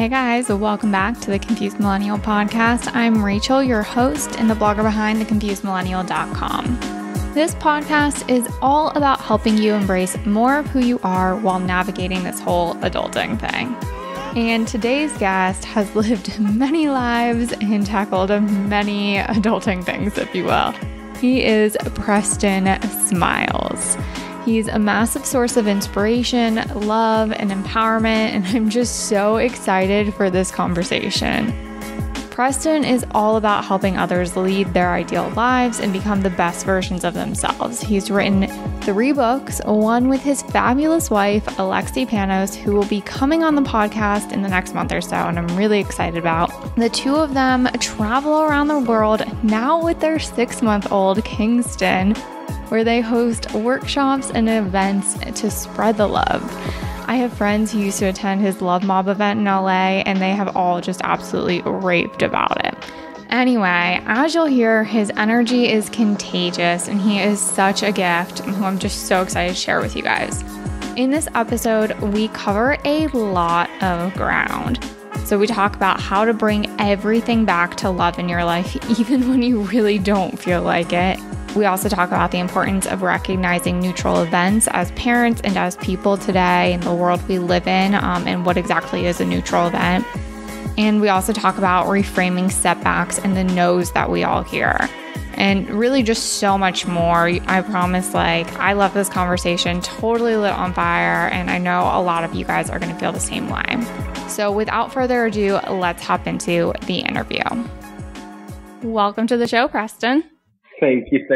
Hey guys, welcome back to the Confused Millennial podcast. I'm Rachel, your host and the blogger behind theconfusedmillennial.com. This podcast is all about helping you embrace more of who you are while navigating this whole adulting thing. And today's guest has lived many lives and tackled many adulting things, if you will. He is Preston Smiles. He's a massive source of inspiration, love, and empowerment, and I'm just so excited for this conversation. Preston is all about helping others lead their ideal lives and become the best versions of themselves. He's written 3 books, one with his fabulous wife, Alexi Panos, who will be coming on the podcast in the next month or so, and I'm really excited about. The two of them travel around the world now with their 6-month-old Kingston, where they host workshops and events to spread the love. I have friends who used to attend his Love Mob event in LA, and they have all just absolutely raved about it. Anyway, as you'll hear, his energy is contagious, and he is such a gift, who I'm just so excited to share with you guys. In this episode, we cover a lot of ground. So we talk about how to bring everything back to love in your life, even when you really don't feel like it. We also talk about the importance of recognizing neutral events as parents and as people today in the world we live in, and what exactly is a neutral event. And we also talk about reframing setbacks and the no's that we all hear. And really just so much more. I promise, I love this conversation, totally lit on fire, and I know a lot of you guys are going to feel the same way. So without further ado, let's hop into the interview. Welcome to the show, Preston. Thank you.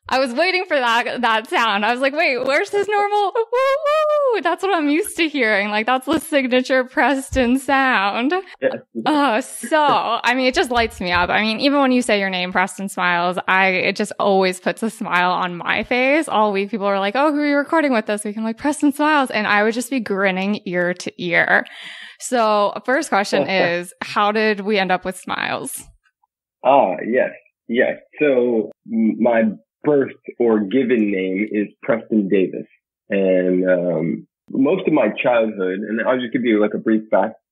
I was waiting for that sound. I was like, wait, where's this normal woo-woo? That's what I'm used to hearing. That's the signature Preston sound. Yes. It just lights me up. Even when you say your name, Preston Smiles, it just always puts a smile on my face. All week people are like, oh, who are you recording with this week? I'm like, Preston Smiles. And I would just be grinning ear to ear. So first question is, how did we end up with Smiles? Yes. So my birth or given name is Preston Davis. And most of my childhood, and I'll just give you a brief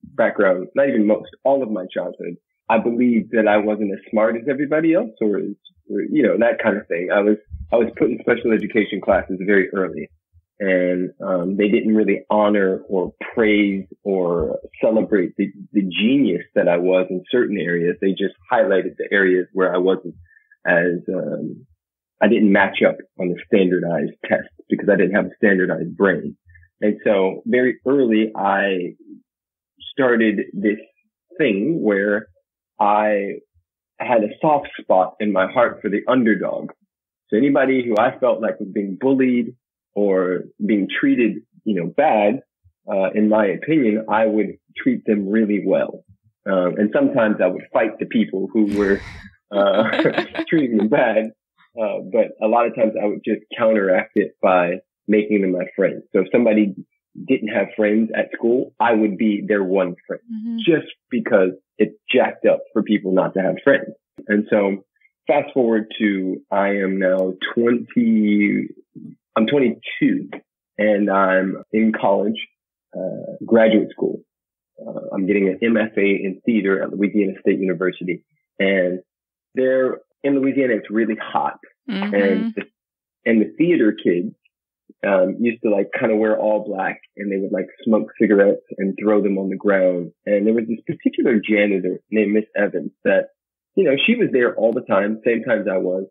background, not even most, all of my childhood, I believed that I wasn't as smart as everybody else or that kind of thing. I was put in special education classes very early. And they didn't really honor or praise or celebrate the genius that I was in certain areas. They just highlighted the areas where I wasn't as I didn't match up on the standardized test because I didn't have a standardized brain. And so very early, I started this thing where I had a soft spot in my heart for the underdog. So anybody who I felt like was being bullied or being treated, bad, in my opinion, I would treat them really well. And sometimes I would fight the people who were, treating them bad. But a lot of times I would just counteract it by making them my friends. So if somebody didn't have friends at school, I would be their one friend, just because it's jacked up for people not to have friends. And so fast forward to, I am now 22 and I'm in college, graduate school. I'm getting an MFA in theater at Louisiana State University. And there in Louisiana, it's really hot. And the theater kids, used to kind of wear all black, and they would smoke cigarettes and throw them on the ground. And there was this particular janitor named Miss Evans that, she was there all the time, same times I was.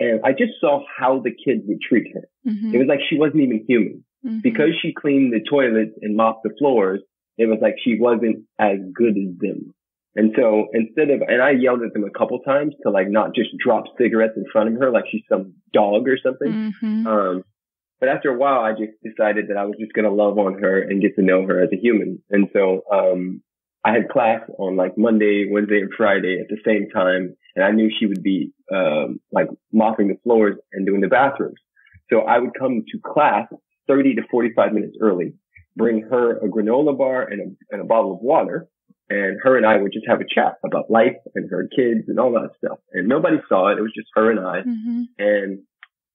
And I just saw how the kids would treat her. It was like she wasn't even human. Because she cleaned the toilets and mopped the floors, it was like she wasn't as good as them. And so and I yelled at them a couple times to not just drop cigarettes in front of her like she's some dog or something. But after a while, I just decided that I was just going to love on her and get to know her as a human. And so, I had class on Monday, Wednesday, and Friday at the same time. And I knew she would be, mopping the floors and doing the bathrooms. So I would come to class 30 to 45 minutes early, bring her a granola bar and a bottle of water. And her and I would just have a chat about life and her kids and all that stuff. And nobody saw it. It was just her and I. And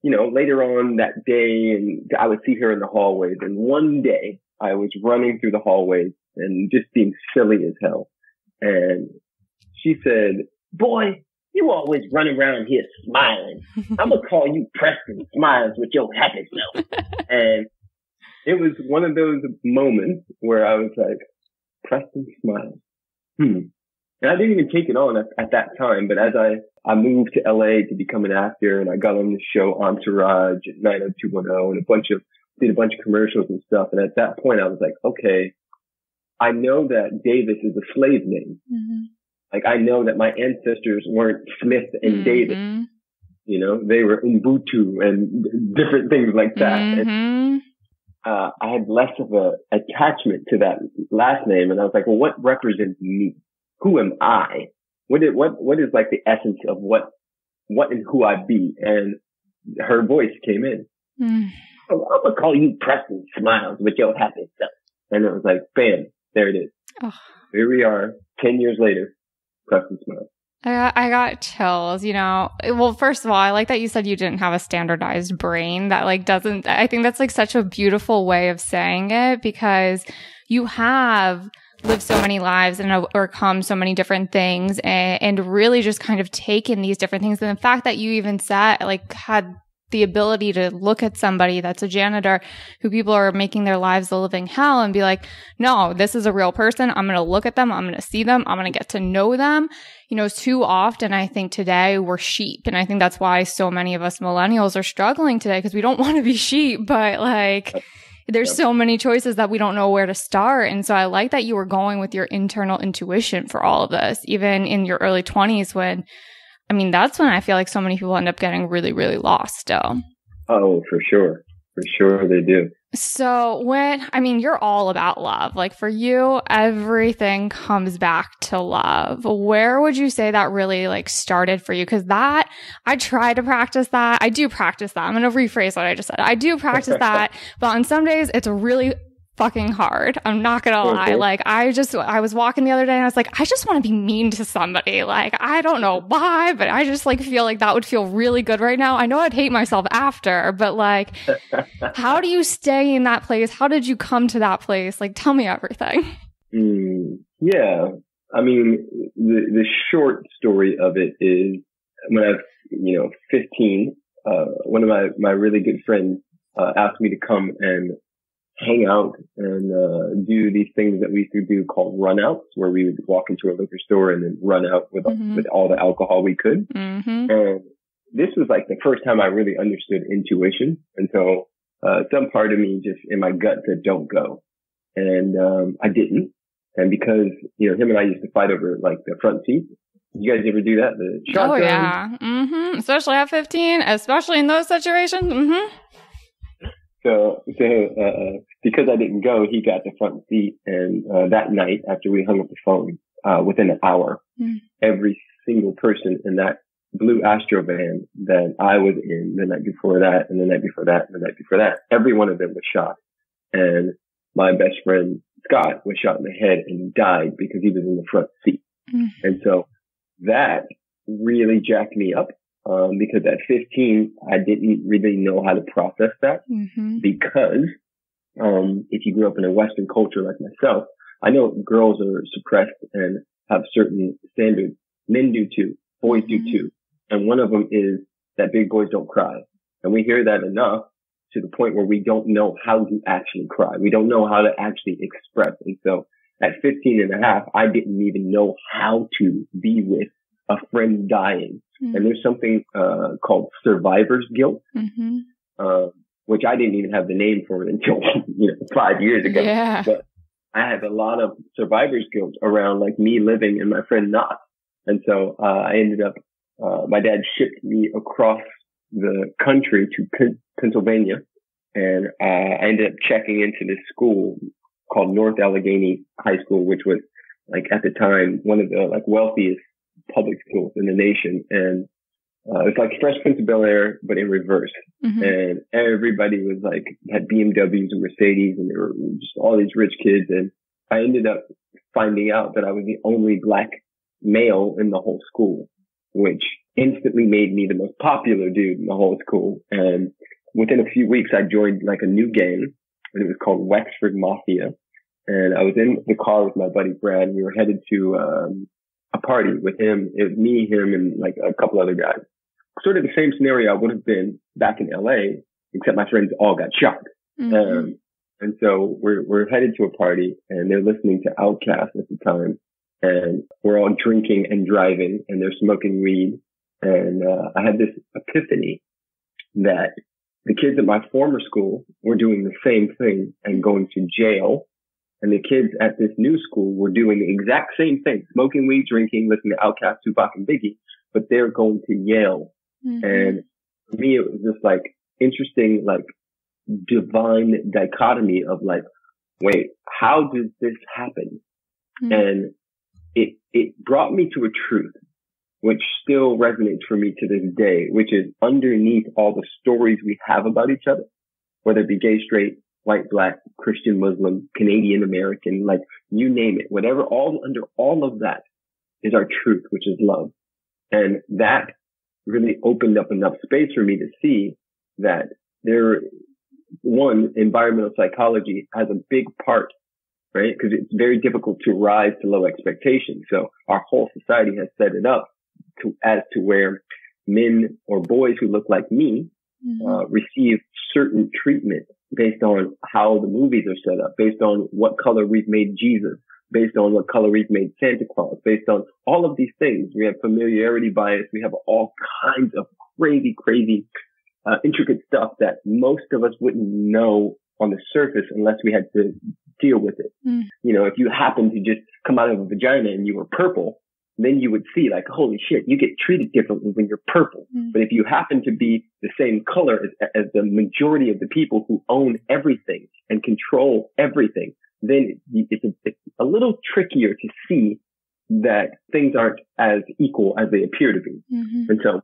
later on that day, and I would see her in the hallways. And one day I was running through the hallways and just being silly as hell. And she said, "Boy, you always run around here smiling. I'm going to call you Preston Smiles with your happy self." And it was one of those moments where I was like, Preston Smiles. And I didn't even take it on at that time. But as I moved to LA to become an actor, and I got on the show Entourage at 90210 and did a bunch of commercials and stuff. And at that point I was like, okay, I know that Davis is a slave name. Like, I know that my ancestors weren't Smith and Davis. They were Ubuntu and different things like that. And, I had less of a attachment to that last name. And I was like, well, what represents me? Who am I? What is like the essence of what and who I be? And her voice came in. "Oh, I'm going to call you Preston Smiles with your happy self." And it was like, bam, there it is. Oh. Here we are 10 years later. Preston Smiles. I got chills, Well, first of all, I like that you said you didn't have a standardized brain. That I think that's like such a beautiful way of saying it, because you have lived so many lives and overcome so many different things and really just kind of taken these different things. And the fact that you even had the ability to look at somebody that's a janitor who people are making their lives a living hell and be like, no, this is a real person. I'm going to look at them. I'm going to see them. I'm going to get to know them. Too often I think today we're sheep. And I think that's why so many of us millennials are struggling today, because we don't want to be sheep, but there's so many choices that we don't know where to start. And so I like that you were going with your internal intuition for all of this, even in your early 20s that's when I feel like so many people end up getting really, really lost still. Oh, for sure. For sure they do. So you're all about love. Like, for you, everything comes back to love. Where would you say that really started for you? Because I try to practice that. I do practice that. I'm going to rephrase what I just said. I do practice that, but on some days it's really fucking hard. I'm not gonna lie. I was walking the other day and I was like, I just want to be mean to somebody. I don't know why, but I just feel like that would feel really good right now. I know I'd hate myself after, but how do you stay in that place? How did you come to that place? Tell me everything. Yeah. The short story of it is, when I was, 15, one of my really good friends, asked me to come and hang out and do these things that we used to do called runouts, where we would walk into a liquor store and then run out with all the alcohol we could. And this was the first time I really understood intuition. And so some part of me just in my gut said, don't go. And I didn't. And because, him and I used to fight over the front seat. You guys ever do that? The shotgun? Oh, yeah. Especially at 15, especially in those situations. So because I didn't go, he got the front seat. And that night, after we hung up the phone, within an hour, every single person in that blue Astro van that I was in the night before that, and the night before that, and the night before that, every one of them was shot. And my best friend, Scott, was shot in the head and died because he was in the front seat. And so that really jacked me up. Because at 15, I didn't really know how to process that, because, if you grew up in a Western culture like myself, I know girls are suppressed and have certain standards. Men do too. Boys do too. And one of them is that big boys don't cry. And we hear that enough to the point where we don't know how to actually cry. We don't know how to actually express. And so at 15 and a half, I didn't even know how to be with a friend dying. And there's something called survivor's guilt, which I didn't even have the name for it until 5 years ago. Yeah. But I had a lot of survivor's guilt around me living and my friend not. And so I ended up, my dad shipped me across the country to Pennsylvania, and I ended up checking into this school called North Allegheny High School, which was at the time one of the wealthiest public schools in the nation. And it's like Fresh Prince of Bel-Air, but in reverse. And everybody was had BMWs and Mercedes, and there were just all these rich kids. And I ended up finding out that I was the only black male in the whole school. which instantly made me the most popular dude in the whole school. And within a few weeks, I joined like a new gang, and it was called Wexford Mafia. And I was in the car with my buddy Brad. And we were headed to a party with him. It was me, him, and like a couple other guys. Sort of the same scenario I would have been back in LA, except my friends all got shot. Mm-hmm. And so we're headed to a party, and they're listening to Outkast at the time, and we're all drinking and driving, and they're smoking weed. And I had this epiphany that the kids at my former school were doing the same thing and going to jail. And the kids at this new school were doing the exact same thing, smoking weed, drinking, listening to Outkast, Tupac, and Biggie, but they're going to Yale. Mm-hmm. And for me, it was just like interesting, like divine dichotomy of like, wait, how did this happen? Mm-hmm. And it brought me to a truth, which still resonates for me to this day, which is underneath all the stories we have about each other, whether it be gay, straight, white, black, Christian, Muslim, Canadian, American, like you name it, whatever, under all of that is our truth, which is love. And that really opened up enough space for me to see that environmental psychology has a big part, right? Because it's very difficult to rise to low expectations. So our whole society has set it up as to where men or boys who look like me receive certain treatment based on how the movies are set up, based on what color we've made Jesus, based on what color we've made Santa Claus, based on all of these things. We have familiarity bias. We have all kinds of crazy, intricate stuff that most of us wouldn't know on the surface unless we had to deal with it. Mm. You know, if you happen to just come out of a vagina and you were purple, then you would see like, holy shit, you get treated differently when you're purple. Mm. But if you happen to be the same color as the majority of the people who own everything and control everything, then it's a little trickier to see that things aren't as equal as they appear to be. Mm-hmm. And so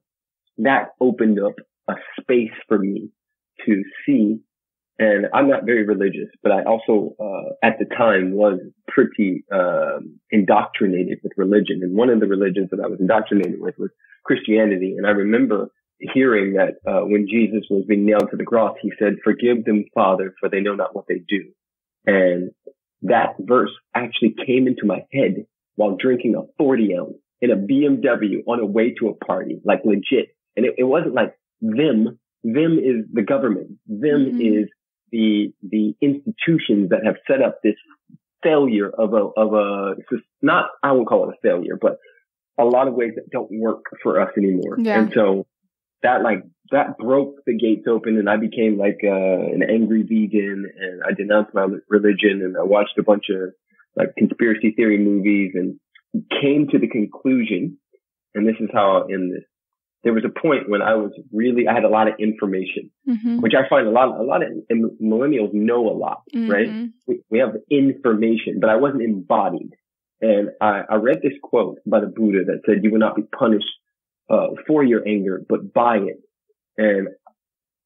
that opened up a space for me to see. And I'm not very religious, but I also, at the time was pretty, indoctrinated with religion. And one of the religions that I was indoctrinated with was Christianity. And I remember hearing that, when Jesus was being nailed to the cross, he said, "Forgive them, Father, for they know not what they do." And that verse actually came into my head while drinking a 40 ounce in a BMW on a way to a party, like legit. And it wasn't like them. Them is the government. Them is the institutions that have set up this failure of not, I won't call it a failure, but a lot of ways that don't work for us anymore. Yeah. And so that broke the gates open, and I became like an angry vegan, and I denounced my religion, and I watched a bunch of like conspiracy theory movies and came to the conclusion, and this is how I'll end this. There was a point when I had a lot of information, which I find a lot of millennials know a lot, right? We have information, but I wasn't embodied. And I read this quote by the Buddha that said, "You will not be punished for your anger, but by it." And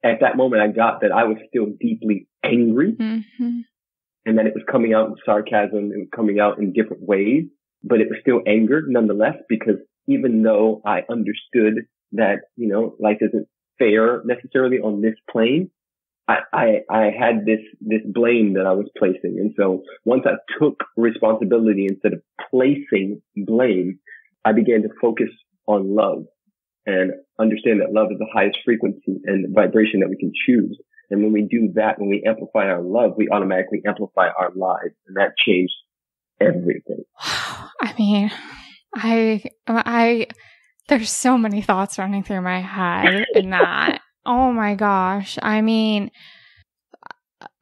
at that moment, I got that I was still deeply angry, and that it was coming out in sarcasm, it was coming out in different ways, but it was still anger nonetheless, because even though I understood that, you know, life isn't fair necessarily on this plane, I had this blame that I was placing. And so once I took responsibility instead of placing blame, I began to focus on love and understand that love is the highest frequency and vibration that we can choose. And when we do that, when we amplify our love, we automatically amplify our lives. And that changed everything. I mean, there's so many thoughts running through my head in that. Oh my gosh. I mean,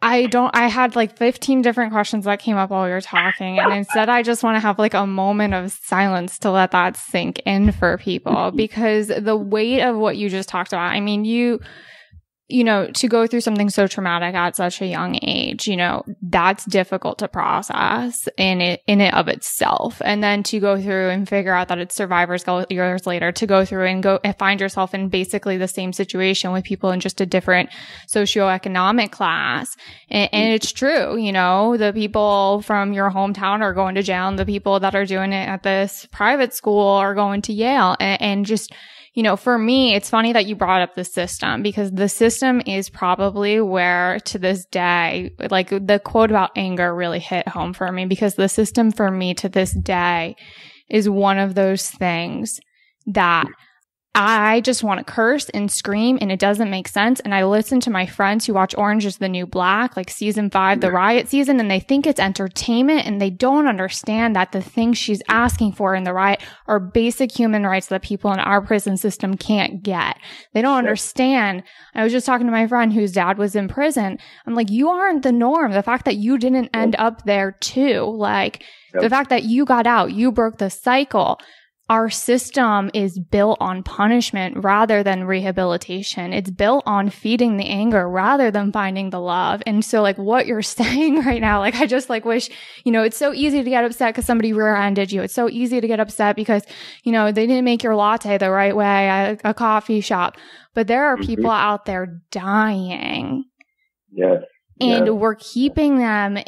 I had like 15 different questions that came up while we were talking. And instead, I just want to have like a moment of silence to let that sink in for people, because the weight of what you just talked about, I mean, you to go through something so traumatic at such a young age, that's difficult to process in it of itself. And then to go through and figure out that it's survivor's guilt years later, to go through and go and find yourself in basically the same situation with people in just a different socioeconomic class. And it's true, the people from your hometown are going to jail, and the people that are doing it at this private school are going to Yale. And just, for me, it's funny that you brought up the system, because the system is probably where, to this day, like the quote about anger really hit home for me, because the system for me to this day is one of those things that I just want to curse and scream, and it doesn't make sense. And I listen to my friends who watch Orange is the New Black, like season 5, the riot season, and they think it's entertainment, and they don't understand that the things she's asking for in the riot are basic human rights that people in our prison system can't get. They don't understand. I was just talking to my friend whose dad was in prison. I'm like, you aren't the norm. The fact that you didn't end up there too, like the fact that you got out, you broke the cycle. Our system is built on punishment rather than rehabilitation. It's built on feeding the anger rather than finding the love. And so like what you're saying right now, like I just like wish, it's so easy to get upset because somebody rear-ended you. It's so easy to get upset because, they didn't make your latte the right way at a coffee shop. But there are people out there dying. Yes. And we're keeping them,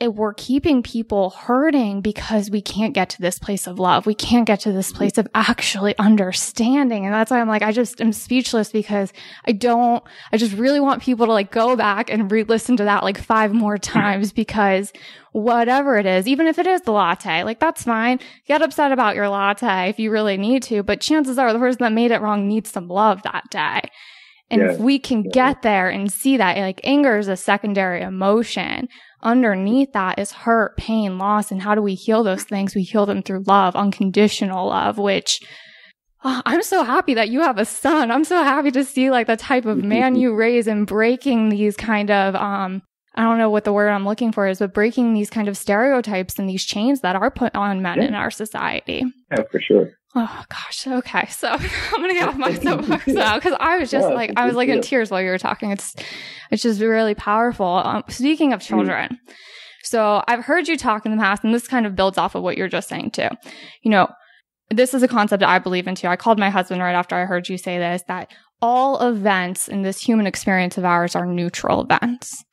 we're keeping people hurting because we can't get to this place of love. We can't get to this place of actually understanding. And that's why I'm like, I just am speechless, because I just really want people to like go back and re-listen to that like 5 more times, because whatever it is, even if it is the latte, like that's fine. Get upset about your latte if you really need to, but chances are the person that made it wrong needs some love that day. And if we can get there and see that, like anger is a secondary emotion, underneath that is hurt, pain, loss. And how do we heal those things? We heal them through love, unconditional love, which I'm so happy that you have a son. I'm so happy to see like the type of man you raise, and breaking these kind of, I don't know what the word I'm looking for is, but breaking these kind of stereotypes and these chains that are put on men in our society. Yeah, for sure. Oh gosh. Okay. So I'm going to get off my soapbox now, because I was just I was like in tears while you were talking. It's just really powerful. Speaking of children. So I've heard you talk in the past, and this kind of builds off of what you're just saying too. This is a concept I believe in too. I called my husband right after I heard you say this, that all events in this human experience of ours are neutral events.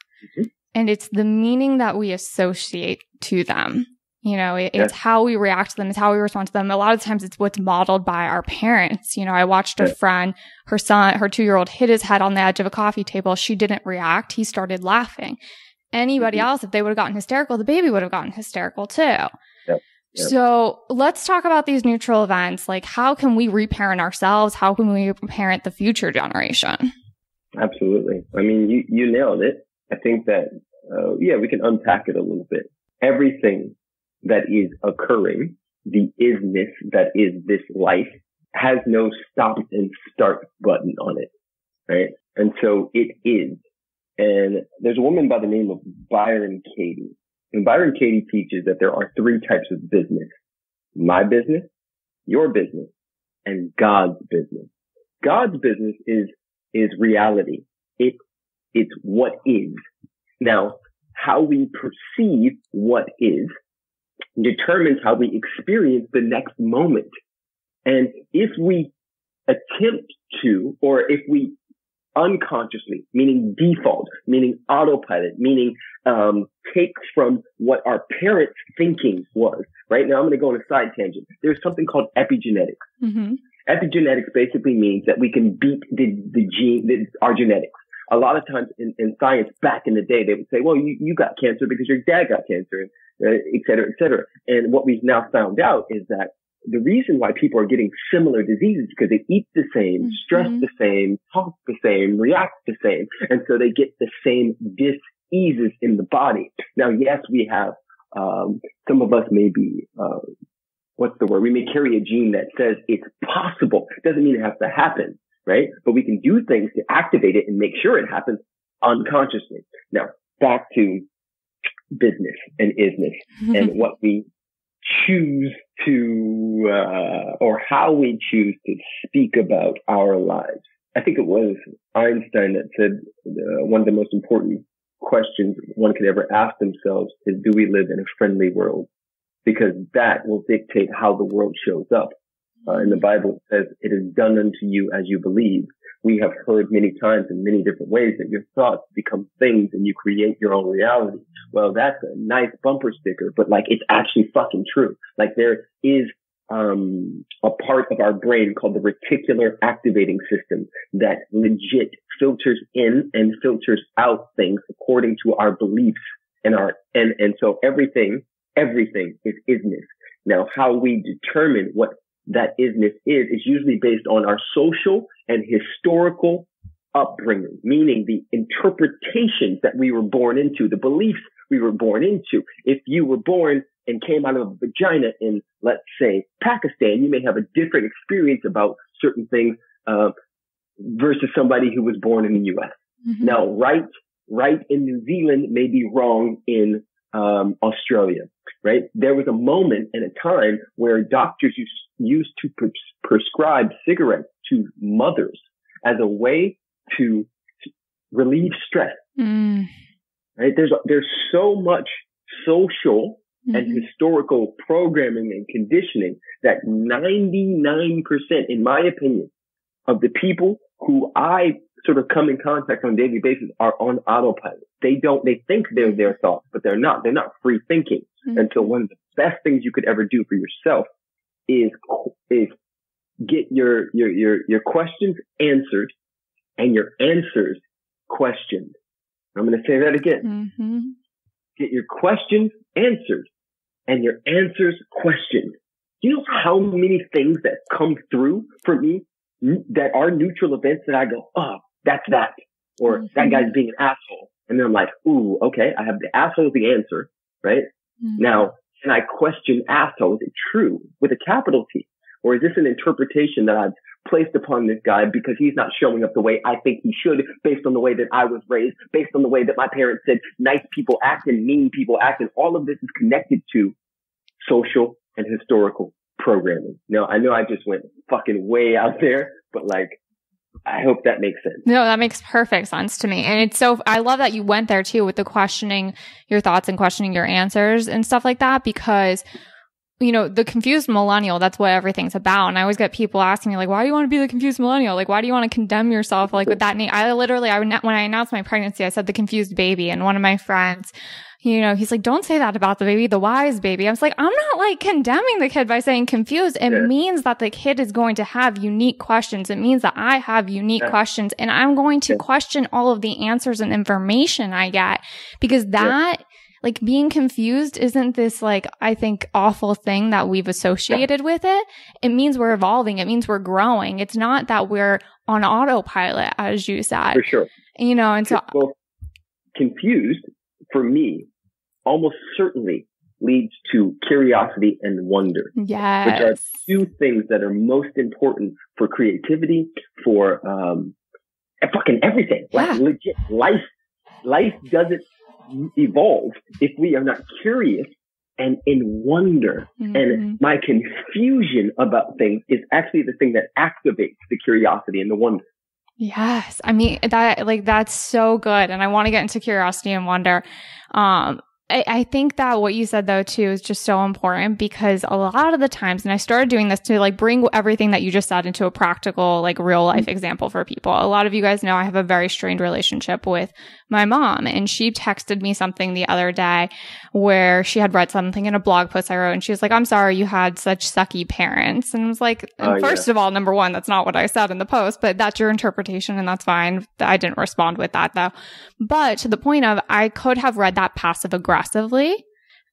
And it's the meaning that we associate to them. It's how we react to them. It's how we respond to them. A lot of times it's what's modeled by our parents. I watched a friend, her son, her 2-year-old hit his head on the edge of a coffee table. She didn't react. He started laughing. Anybody else, if they would have gotten hysterical, the baby would have gotten hysterical too. So let's talk about these neutral events. Like, how can we reparent ourselves? How can we parent the future generation? Absolutely. I mean, you nailed it. I think that, we can unpack it a little bit. Everything that is occurring, the isness that is this life, has no stop and start button on it, right? And so it is. And there's a woman by the name of Byron Katie. And Byron Katie teaches that there are 3 types of business: my business, your business, and God's business. God's business is reality. It's what is. Now, how we perceive what is determines how we experience the next moment. And if we attempt to, or if we unconsciously, meaning default, meaning autopilot, meaning take from what our parents' thinking was. Right now, I'm going to go on a side tangent. There's something called epigenetics. Epigenetics basically means that we can beat our genetics. A lot of times in science back in the day, they would say, well, you got cancer because your dad got cancer, et cetera, et cetera. And what we've now found out is that the reason why people are getting similar diseases is because they eat the same, stress the same, talk the same, react the same. And so they get the same dis-eases in the body. Now, yes, we have, some of us may be, we may carry a gene that says it's possible. It doesn't mean it has to happen, right? But we can do things to activate it and make sure it happens unconsciously. Now, back to business and isness and what we choose to, or how we choose to speak about our lives. I think it was Einstein that said one of the most important questions one could ever ask themselves is, do we live in a friendly world? Because that will dictate how the world shows up. In the Bible, it says, it is done unto you as you believe. We have heard many times in many different ways that your thoughts become things and you create your own reality. Well, that's a nice bumper sticker, but like, it's actually fucking true. Like, there is a part of our brain called the reticular activating system that legit filters in and filters out things according to our beliefs and so everything is isness. Now, how we determine what that isness is usually based on our social and historical upbringing, meaning the interpretations that we were born into, the beliefs we were born into. If you were born and came out of a vagina in, let's say, Pakistan, you may have a different experience about certain things versus somebody who was born in the U.S. Mm-hmm. Now, right in New Zealand may be wrong in Australia, right? There was a moment and a time where doctors used to prescribe cigarettes to mothers as a way to relieve stress. Mm. Right? There's so much social and historical programming and conditioning that 99%, in my opinion, of the people who I sort of come in contact on a daily basis are on autopilot. They think they're their thoughts, but they're not. They're not free thinking. And so one of the best things you could ever do for yourself is get your questions answered and your answers questioned. I'm going to say that again. Mm-hmm. Get your questions answered and your answers questioned. Do you know how many things that come through for me that are neutral events that I go, oh, that's that, or that guy's being an asshole. And then I'm like, ooh, okay, I have the asshole as the answer, right? Mm-hmm. Now, can I question asshole? Is it true with a capital T? Or is this an interpretation that I've placed upon this guy because he's not showing up the way I think he should, based on the way that I was raised, based on the way that my parents said nice people act and mean people act, and all of this is connected to social and historical programming. Now, I know I just went fucking way out there, but like, I hope that makes sense. No, that makes perfect sense to me. And I love that you went there too with the questioning your thoughts and questioning your answers and stuff like that, because you know, the confused millennial, that's what everything's about. And I always get people asking me, like, why do you want to be the confused millennial? Like, why do you want to condemn yourself, like, with that name? When I announced my pregnancy, I said the confused baby. And one of my friends, you know, he's like, don't say that about the baby, the wise baby. I was like, I'm not like condemning the kid by saying confused. It means that the kid is going to have unique questions. It means that I have unique questions, and I'm going to question all of the answers and information I get, because that like being confused isn't this like, I think, awful thing that we've associated with it. It means we're evolving. It means we're growing. It's not that we're on autopilot, as you said. For sure. You know, and so confused for me almost certainly leads to curiosity and wonder. Yes. Which are two things that are most important for creativity, for fucking everything. Like legit life doesn't evolve if we are not curious and in wonder. And my confusion about things is actually the thing that activates the curiosity and the wonder. Yes. I mean, that's so good. And I want to get into curiosity and wonder. I think that what you said though too is just so important, because a lot of the times, and I started doing this to like bring everything that you just said into a practical, like real life example for people. A lot of you guys know I have a very strained relationship with my mom, and she texted me something the other day where she had read something in a blog post I wrote, and she was like, I'm sorry you had such sucky parents. And I was like, first of all, number one, that's not what I said in the post, but that's your interpretation and that's fine. I didn't respond with that though. But to the point of, I could have read that passive aggressively.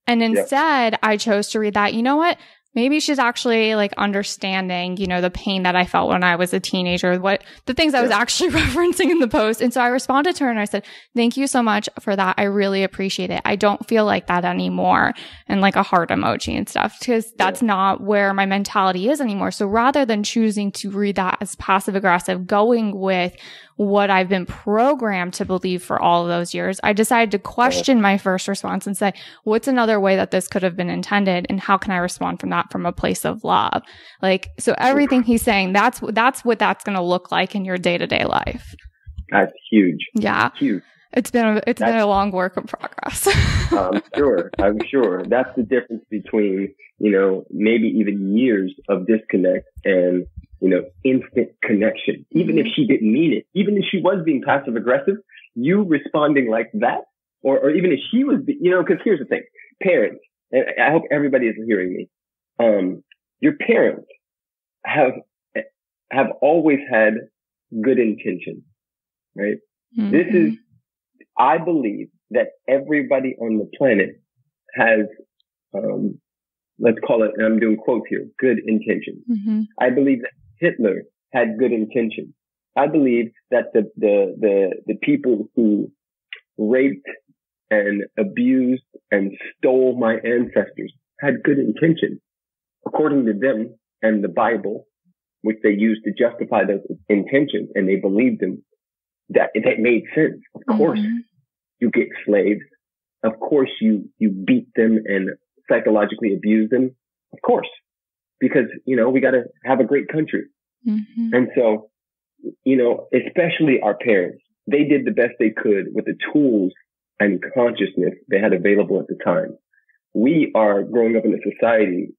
And instead I chose to read that, you know what? Maybe she's actually like understanding, you know, the pain that I felt when I was a teenager, the things I was actually referencing in the post. And so I responded to her and I said, thank you so much for that. I really appreciate it. I don't feel like that anymore. And like a heart emoji and stuff, because that's not where my mentality is anymore. So rather than choosing to read that as passive aggressive, going with what I've been programmed to believe for all of those years. I decided to question my first response and say, what's another way that this could have been intended? And how can I respond from that from a place of love? Like, so everything he's saying, that's what that's going to look like in your day-to-day life. That's huge. Yeah. Huge. It's been a long work in progress. I'm sure. That's the difference between, maybe even years of disconnect and, instant connection. Even if she didn't mean it, even if she was being passive aggressive, you responding like that, or even if she was, because here's the thing, parents, and I hope everybody is hearing me. Your parents have always had good intentions, right? Mm-hmm. This is, I believe that everybody on the planet has, let's call it, and I'm doing quotes here, good intentions. Mm-hmm. I believe that Hitler had good intentions. I believe that the people who raped and abused and stole my ancestors had good intentions. According to them and the Bible, which they used to justify those intentions, and they believed them, that made sense. Of course, you get slaves. Of course, you beat them and psychologically abuse them. Of course, because, we got to have a great country. Mm-hmm. And so, especially our parents, they did the best they could with the tools and consciousness they had available at the time. We are growing up in a society,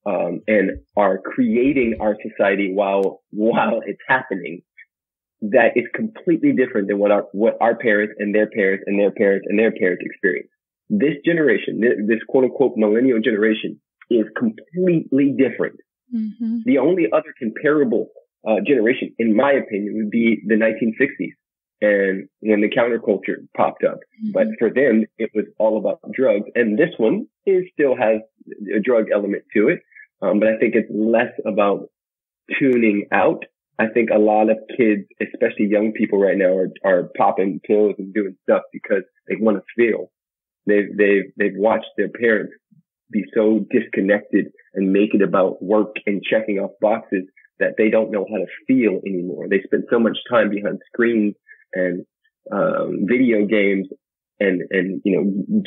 and are creating our society while it's happening, that is completely different than what our parents and their parents and their parents and their parents experienced. This generation, this quote unquote millennial generation, is completely different. Mm-hmm. The only other comparable generation, in my opinion, would be the 1960s, and when the counterculture popped up. Mm-hmm. But for them, it was all about drugs, and this one still has a drug element to it. But I think it's less about tuning out. I think a lot of kids, especially young people right now, are popping pills and doing stuff because they want to feel. They've watched their parents be so disconnected and make it about work and checking off boxes that they don't know how to feel anymore. They spend so much time behind screens and video games and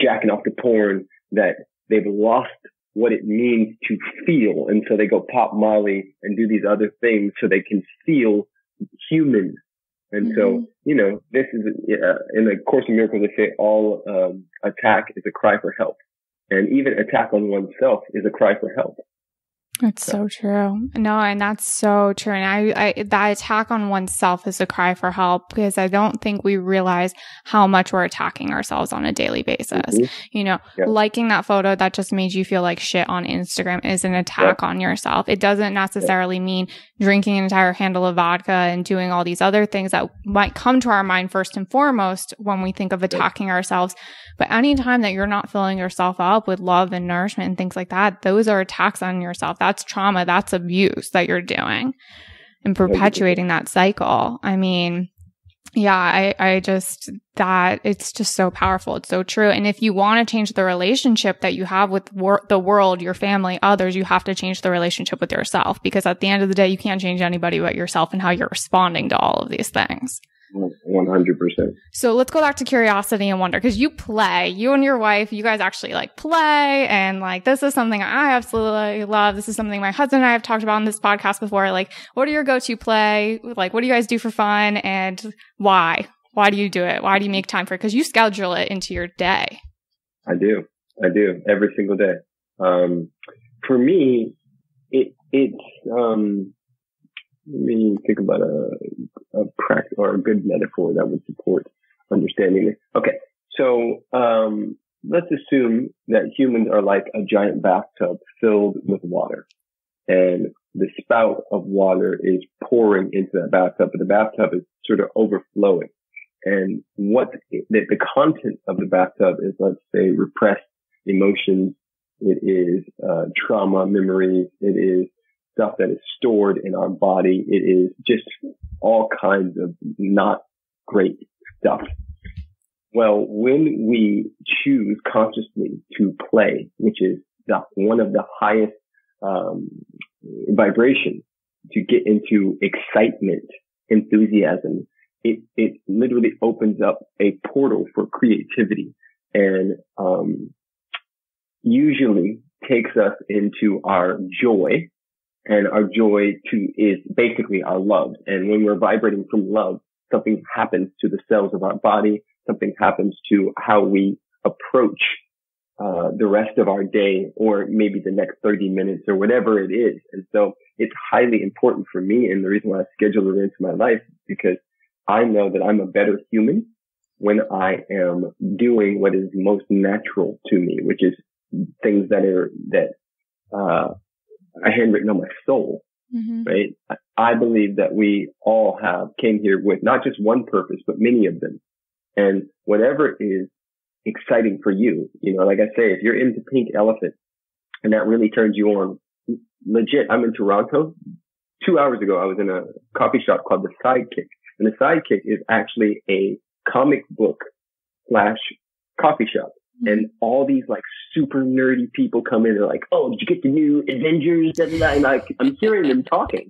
jacking off to porn that they've lost what it means to feel. And so they go pop Molly and do these other things so they can feel human. And so, this is, in the Course in Miracles, they say all attack is a cry for help. And even attack on oneself is a cry for help. That's so true. No, and that's so true. And I that attack on oneself is a cry for help, because I don't think we realize how much we're attacking ourselves on a daily basis. Mm-hmm. Liking that photo that just made you feel like shit on Instagram is an attack on yourself. It doesn't necessarily mean drinking an entire handle of vodka and doing all these other things that might come to our mind first and foremost when we think of attacking ourselves. But anytime that you're not filling yourself up with love and nourishment and things like that, those are attacks on yourself. That's trauma. That's abuse that you're doing and perpetuating that cycle. I mean, I just, that it's just so powerful. It's so true. And if you want to change the relationship that you have with the world, your family, others, you have to change the relationship with yourself, because at the end of the day, you can't change anybody but yourself and how you're responding to all of these things. 100%. So let's go back to curiosity and wonder, because you and your wife, you guys actually play, and this is something I absolutely love. This is something my husband and I have talked about on this podcast before. What are your go-to play? What do you guys do for fun, and why? Why do you do it? Why do you make time for it? Because you schedule it into your day. I do every single day. For me, it's let me think about a practice or a good metaphor that would support understanding this. Okay. So, let's assume that humans are like a giant bathtub filled with water, and the spout of water is pouring into that bathtub, but the bathtub is sort of overflowing. And what the content of the bathtub is, let's say, repressed emotions. It is, trauma memories. It is stuff that is stored in our body. It is just all kinds of not great stuff. Well, when we choose consciously to play, which is one of the highest vibrations, to get into excitement, enthusiasm, it literally opens up a portal for creativity and, usually takes us into our joy, and our joy is basically our love. And when we're vibrating from love, something happens to the cells of our body. Something happens to how we approach the rest of our day, or maybe the next 30 minutes or whatever it is. And so it's highly important for me. And the reason why I schedule it into my life is because I know that I'm a better human when I am doing what is most natural to me, which is things that are handwritten on my soul. Mm-hmm. Right. I believe that we all came here with not just one purpose, but many of them. And whatever is exciting for you, like I say, if you're into Pink Elephant and that really turns you on, legit, I'm in Toronto. 2 hours ago, I was in a coffee shop called The Sidekick. And The Sidekick is actually a comic book / coffee shop. Mm-hmm. And all these like super nerdy people come in. They're like, "Oh, did you get the new Avengers?" And I'm hearing them talking.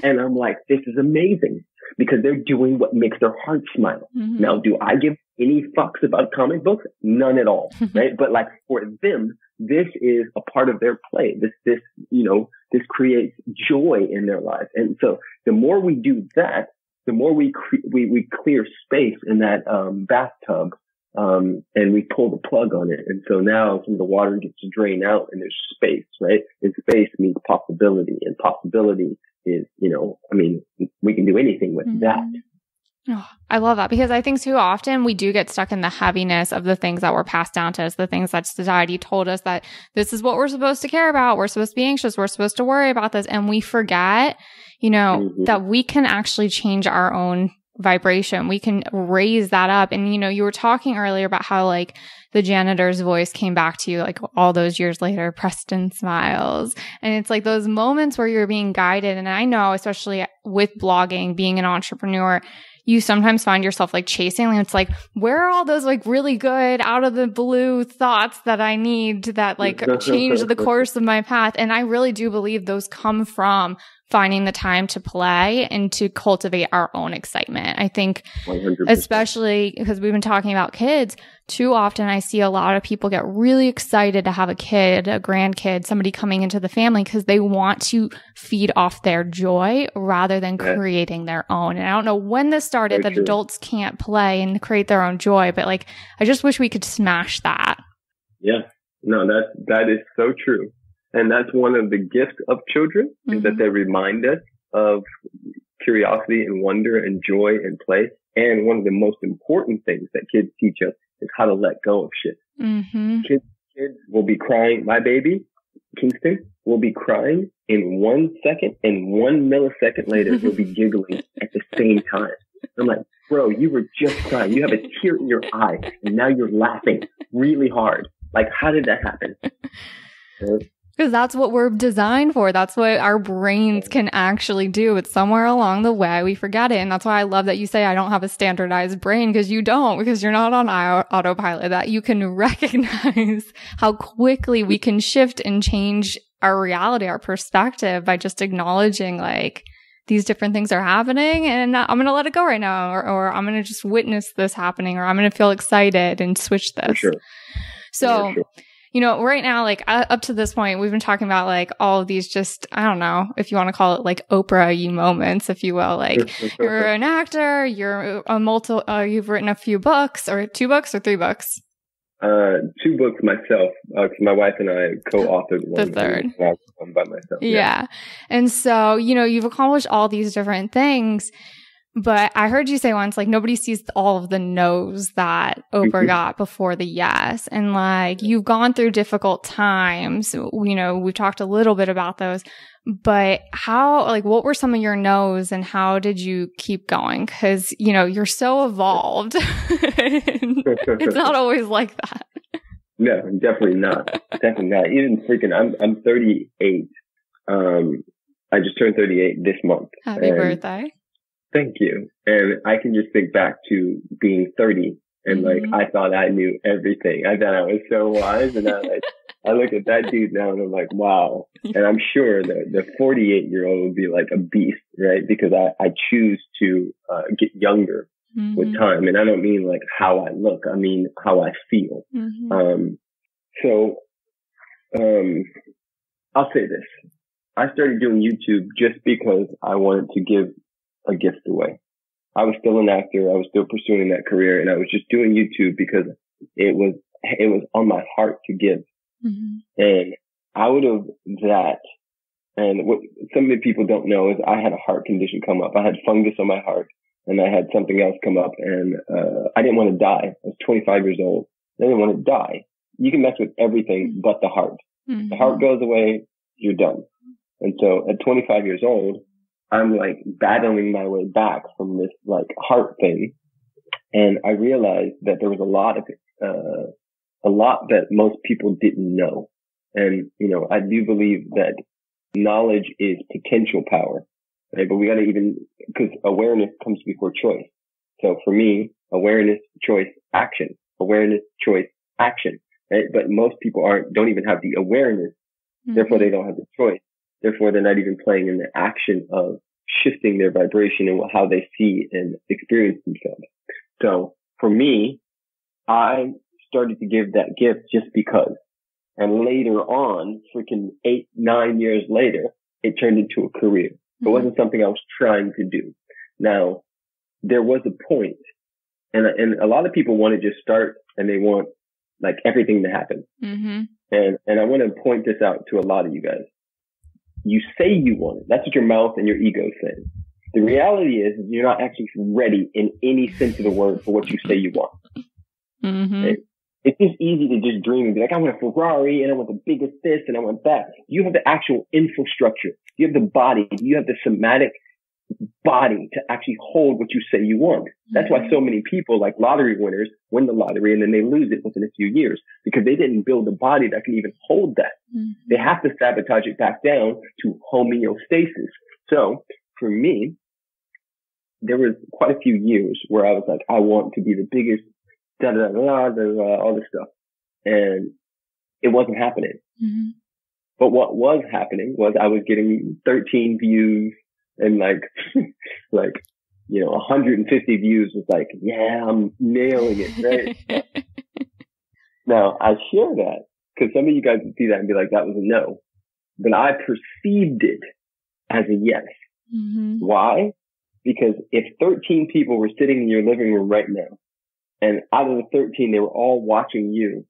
And I'm like, this is amazing because they're doing what makes their heart smile. Mm-hmm. Now, do I give any fucks about comic books? None at all. Right. But like for them, this is a part of their play. This creates joy in their lives. And so the more we do that, the more we clear space in that, bathtub. And we pull the plug on it. And so now some of the water gets to drain out and there's space, right? And space means possibility, and possibility is, we can do anything with that. Oh, I love that, because I think too often we do get stuck in the heaviness of the things that were passed down to us, the things that society told us that this is what we're supposed to care about. We're supposed to be anxious. We're supposed to worry about this. And we forget, that we can actually change our own vibration. We can raise that up. And, you were talking earlier about how like the janitor's voice came back to you like all those years later, Preston Smiles. And it's like those moments where you're being guided. And I know, especially with blogging, being an entrepreneur, you sometimes find yourself like chasing, and it's like, where are all those like really good out of the blue thoughts that I need that like change the course of my path? And I really do believe those come from finding the time to play and to cultivate our own excitement. I think 100%. Especially because we've been talking about kids, too often I see a lot of people get really excited to have a kid, a grandkid, somebody coming into the family because they want to feed off their joy rather than creating their own. And I don't know when this started that adults can't play and create their own joy, but like, I just wish we could smash that. Yeah, no, that is so true. And that's one of the gifts of children, is that they remind us of curiosity and wonder and joy and play. And one of the most important things that kids teach us is how to let go of shit. Mm-hmm. Kids will be crying. My baby, Kingston, will be crying in 1 second, and 1 millisecond later, he'll be giggling at the same time. I'm like, bro, you were just crying. You have a tear in your eye, and now you're laughing really hard. Like, how did that happen? Because that's what we're designed for. That's what our brains can actually do. It's somewhere along the way we forget it. And that's why I love that you say I don't have a standardized brain, because you don't, because you're not on autopilot, that you can recognize how quickly we can shift and change our reality, our perspective, by just acknowledging like these different things are happening and I'm going to let it go right now, or I'm going to just witness this happening, or I'm going to feel excited and switch this. For sure. So, for sure. Right now, like up to this point, we've been talking about like all of these just, I don't know if you want to call it like Oprah-y moments, if you will. Like you're an actor, you're you've written a few books, or 2 books or 3 books? 2 books myself, because my wife and I co-authored one. The third. One by myself. Yeah. And so, you've accomplished all these different things. But I heard you say once, like, nobody sees all of the no's that Oprah got before the yes. And like, you've gone through difficult times. We've talked a little bit about those, but what were some of your no's and how did you keep going? Cause, you're so evolved. It's not always like that. No, definitely not. Definitely not. Even freaking, I'm 38. I just turned 38 this month. Happy birthday. Thank you. And I can just think back to being 30 and like, I thought I knew everything. I thought I was so wise, and I look at that dude now and I'm like, wow. And I'm sure that the 48-year-old would be like a beast, right? Because I choose to get younger with time. And I don't mean like how I look. I mean how I feel. I'll say this. I started doing YouTube just because I wanted to give a gift away. I was still an actor. I was still pursuing that career, and I was just doing YouTube because it was on my heart to give. And out of that, and what some of the people don't know is I had a heart condition come up. I had fungus on my heart, and I had something else come up, and I didn't want to die. I was 25 years old. I didn't want to die. You can mess with everything but the heart. The heart goes away, you're done. And so at 25 years old, I'm like battling my way back from this like heart thing. And I realized that there was a lot that most people didn't know. And, you know, I do believe that knowledge is potential power, right? But we got to because awareness comes before choice. So for me, awareness, choice, action, awareness, choice, action, right? But most people don't even have the awareness. Therefore, they don't have the choice. Therefore, they're not even playing in the action of shifting their vibration and how they see and experience themselves. So for me, I started to give that gift just because. And later on, freaking 8-9 years later, it turned into a career. It wasn't something I was trying to do. Now, there was a point, and a lot of people want to just start and they want like everything to happen. And I want to point this out to a lot of you guys. You say you want it. That's what your mouth and your ego say. The reality is you're not actually ready in any sense of the word for what you say you want. Right? It's just easy to just dream and be like, I want a Ferrari and I want the biggest this and I want that. You have the actual infrastructure. You have the body. You have the somatic body to actually hold what you say you want. That's why so many people, like lottery winners, win the lottery and then they lose it within a few years because they didn't build a body that can even hold that. They have to sabotage it back down to homeostasis. So for me, there was quite a few years where I was like, I want to be the biggest, all this stuff. And it wasn't happening. But what was happening was I was getting 13 views and like, you know, 150 views was like, yeah, I'm nailing it, right? Now, I share that because some of you guys would see that and be like, that was a no. But I perceived it as a yes. Why? Because if 13 people were sitting in your living room right now, and out of the 13, they were all watching you,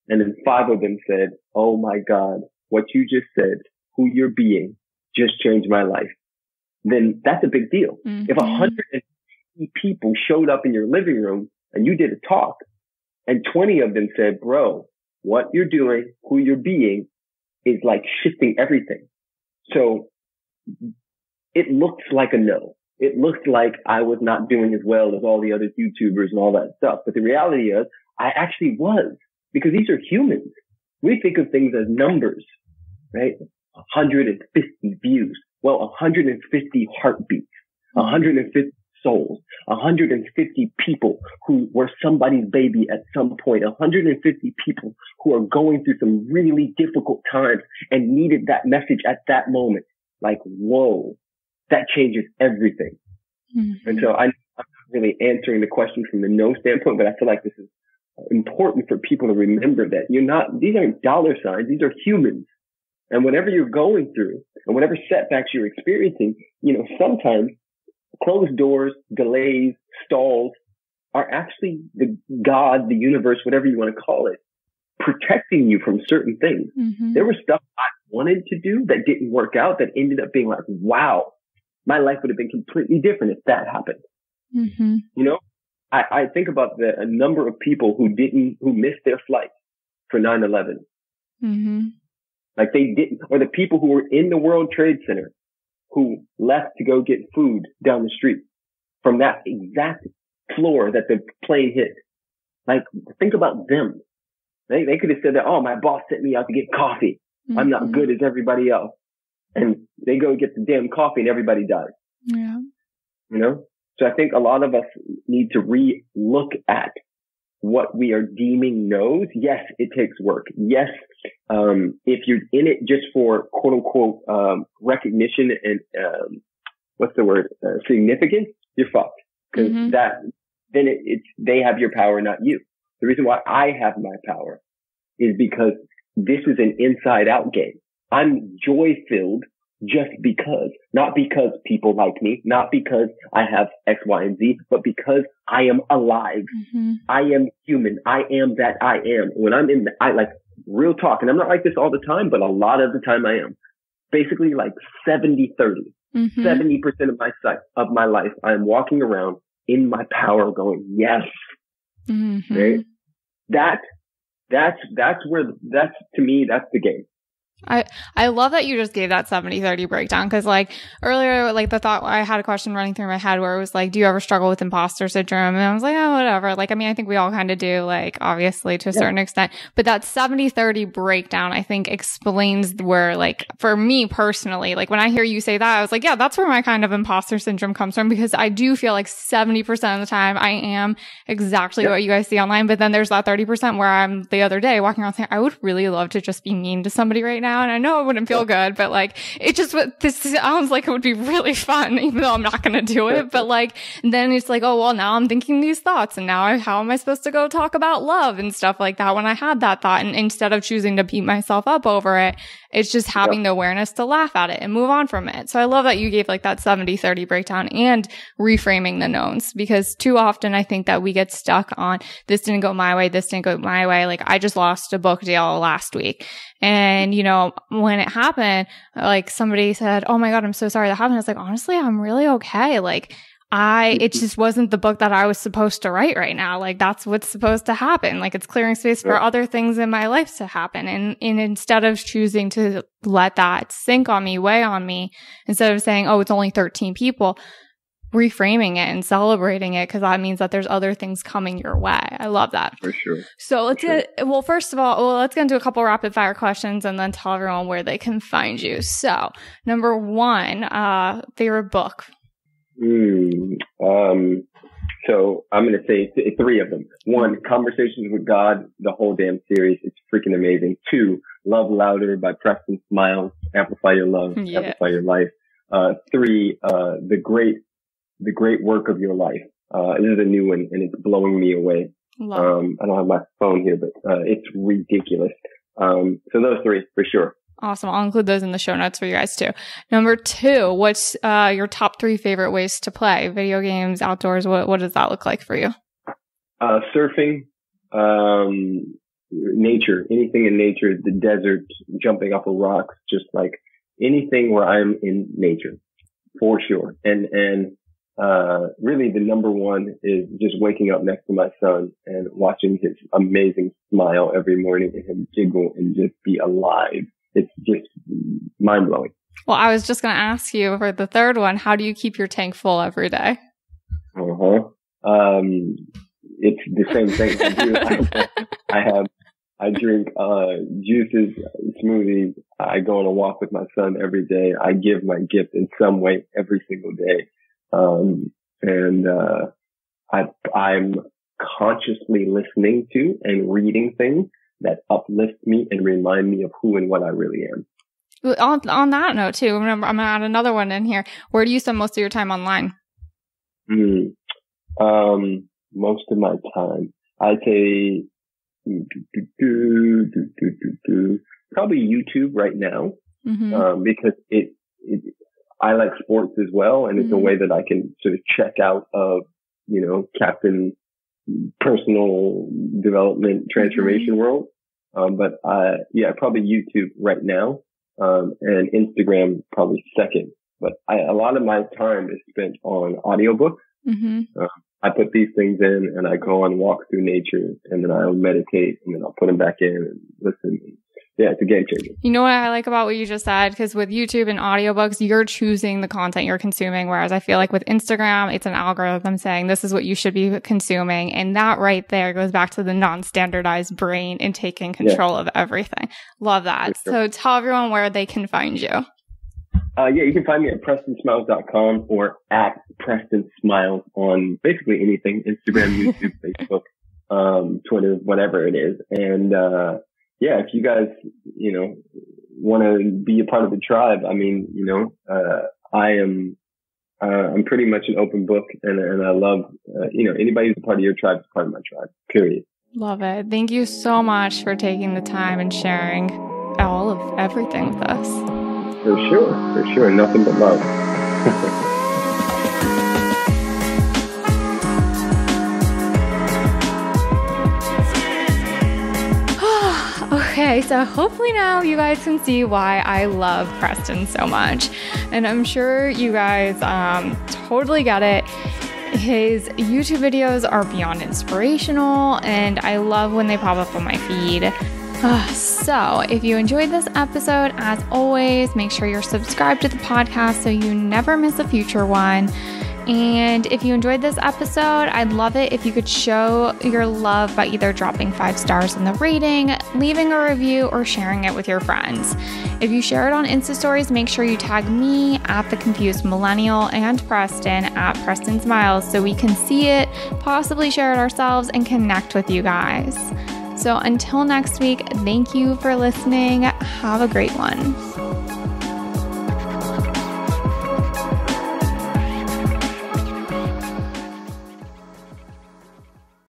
and then 5 of them said, oh my God, what you just said, who you're being, just changed my life. Then that's a big deal. If 150 people showed up in your living room and you did a talk and 20 of them said, bro, what you're doing, who you're being is like shifting everything. So it looks like a no. It looked like I was not doing as well as all the other YouTubers and all that stuff. But the reality is I actually was, because these are humans. We think of things as numbers, right? 150 views. Well, 150 heartbeats, 150 souls, 150 people who were somebody's baby at some point, 150 people who are going through some really difficult times and needed that message at that moment. Like, whoa, that changes everything. And so I'm not really answering the question from the no standpoint, but I feel like this is important for people to remember that these aren't dollar signs. These are humans. And whatever you're going through and whatever setbacks you're experiencing, you know, sometimes closed doors, delays, stalls are actually the God, the universe, whatever you want to call it, protecting you from certain things. There was stuff I wanted to do that didn't work out that ended up being like, wow, my life would have been completely different if that happened. You know, I think about a number of people who missed their flight for 9/11. Like they didn't, or the people who were in the World Trade Center who left to go get food down the street from that exact floor that the plane hit. Like, think about them. They could have said that, oh, my boss sent me out to get coffee. I'm not good as everybody else. And they go get the damn coffee and everybody dies. Yeah. You know? So I think a lot of us need to re-look at what we are deeming no's. Yes, it takes work. Yes, if you're in it just for quote unquote recognition and significance, you're fucked. Because then they have your power, not you. The reason why I have my power is because this is an inside out game. I'm joy filled just because, not because people like me, not because I have X, Y, and Z, but because I am alive. Mm-hmm. I am human. I am that I am. When I'm I like real talk, and I'm not like this all the time, but a lot of the time I am. Basically like 70-30. Mm-hmm. 70% of my life, I am walking around in my power going, yes. Mm-hmm. Right? That's to me, that's the game. I love that you just gave that 70-30 breakdown, because like earlier, like the thought, I had a question running through my head where it was like, do you ever struggle with imposter syndrome? And I was like, oh, whatever. Like, I mean, I think we all kind of do, like, obviously to a certain extent, but that 70-30 breakdown, I think explains where, like, for me personally, like when I hear you say that, I was like, yeah, that's where my kind of imposter syndrome comes from, because I do feel like 70% of the time I am exactly what you guys see online. But then there's that 30% where I'm the other day walking around saying, I would really love to just be mean to somebody right now. And I know it wouldn't feel good, but like, it just, this sounds like it would be really fun, even though I'm not going to do it. But like, then it's like, oh, well, now I'm thinking these thoughts, and now how am I supposed to go talk about love and stuff like that when I had that thought? And instead of choosing to beat myself up over it, it's just having the awareness to laugh at it and move on from it. So I love that you gave like that 70-30 breakdown and reframing the knowns, because too often I think that we get stuck on this didn't go my way, this didn't go my way. Like I just lost a book deal last week. And, you know, when it happened, like somebody said, oh my God, I'm so sorry that happened. I was like, honestly, I'm really okay. Like it just wasn't the book that I was supposed to write right now. Like that's what's supposed to happen. Like it's clearing space for other things in my life to happen. And instead of choosing to let that sink on me, weigh on me, instead of saying, oh, it's only 13 people, reframing it and celebrating it, because that means that there's other things coming your way. I love that. For sure. So let's first of all, let's get into a couple rapid fire questions and then tell everyone where they can find you. So number one, favorite book. So I'm going to say three of them. One, Conversations with God, the whole damn series. It's freaking amazing. Two, Love Louder by Preston Smiles. Amplify your love, amplify your life. Three, The Great Work of Your Life. This is a new one and it's blowing me away. I don't have my phone here, but it's ridiculous. So those three for sure. Awesome. I'll include those in the show notes for you guys too. Number two, what's your top three favorite ways to play? Video games, outdoors, what does that look like for you? Surfing, nature, anything in nature, the desert, jumping off of rocks, just like anything where I'm in nature, for sure. And really the number one is just waking up next to my son and watching his amazing smile every morning and him giggle and just be alive. It's just mind blowing. Well, I was just going to ask you for the third one, how do you keep your tank full every day? It's the same thing. I drink, juices, smoothies. I go on a walk with my son every day. I give my gift in some way every single day. I'm consciously listening to and reading things that uplift me and remind me of who and what I really am. On that note too, remember, I'm going to add another one in here. Where do you spend most of your time online? Most of my time, I'd say, probably YouTube right now, because I like sports as well. And it's a way that I can sort of check out of, Captain personal development transformation world. Probably YouTube right now. And Instagram probably second, but a lot of my time is spent on audiobooks. I put these things in and I go on walks through nature and then I'll meditate and then I'll put them back in and listen. Yeah, it's a game changer. You know what I like about what you just said? Because with YouTube and audiobooks, you're choosing the content you're consuming. Whereas I feel like with Instagram, it's an algorithm saying this is what you should be consuming. And that right there goes back to the non-standardized brain and taking control of everything. Love that. Sure. So tell everyone where they can find you. You can find me at PrestonSmiles.com or at Preston Smiles on basically anything, Instagram, YouTube, Facebook, Twitter, whatever it is. And, if you guys, want to be a part of the tribe, I mean, I I'm pretty much an open book, and I love, anybody who's a part of your tribe is part of my tribe, period. Love it. Thank you so much for taking the time and sharing all of everything with us. For sure. Nothing but love. Okay, so hopefully now you guys can see why I love Preston so much. And I'm sure you guys totally get it. His YouTube videos are beyond inspirational, and I love when they pop up on my feed. So if you enjoyed this episode, as always, make sure you're subscribed to the podcast so you never miss a future one. And if you enjoyed this episode, I'd love it if you could show your love by either dropping 5 stars in the rating, leaving a review, or sharing it with your friends. If you share it on Insta stories, make sure you tag me at The Confused Millennial and Preston at Preston Smiles so we can see it, possibly share it ourselves, and connect with you guys. So until next week, thank you for listening. Have a great one.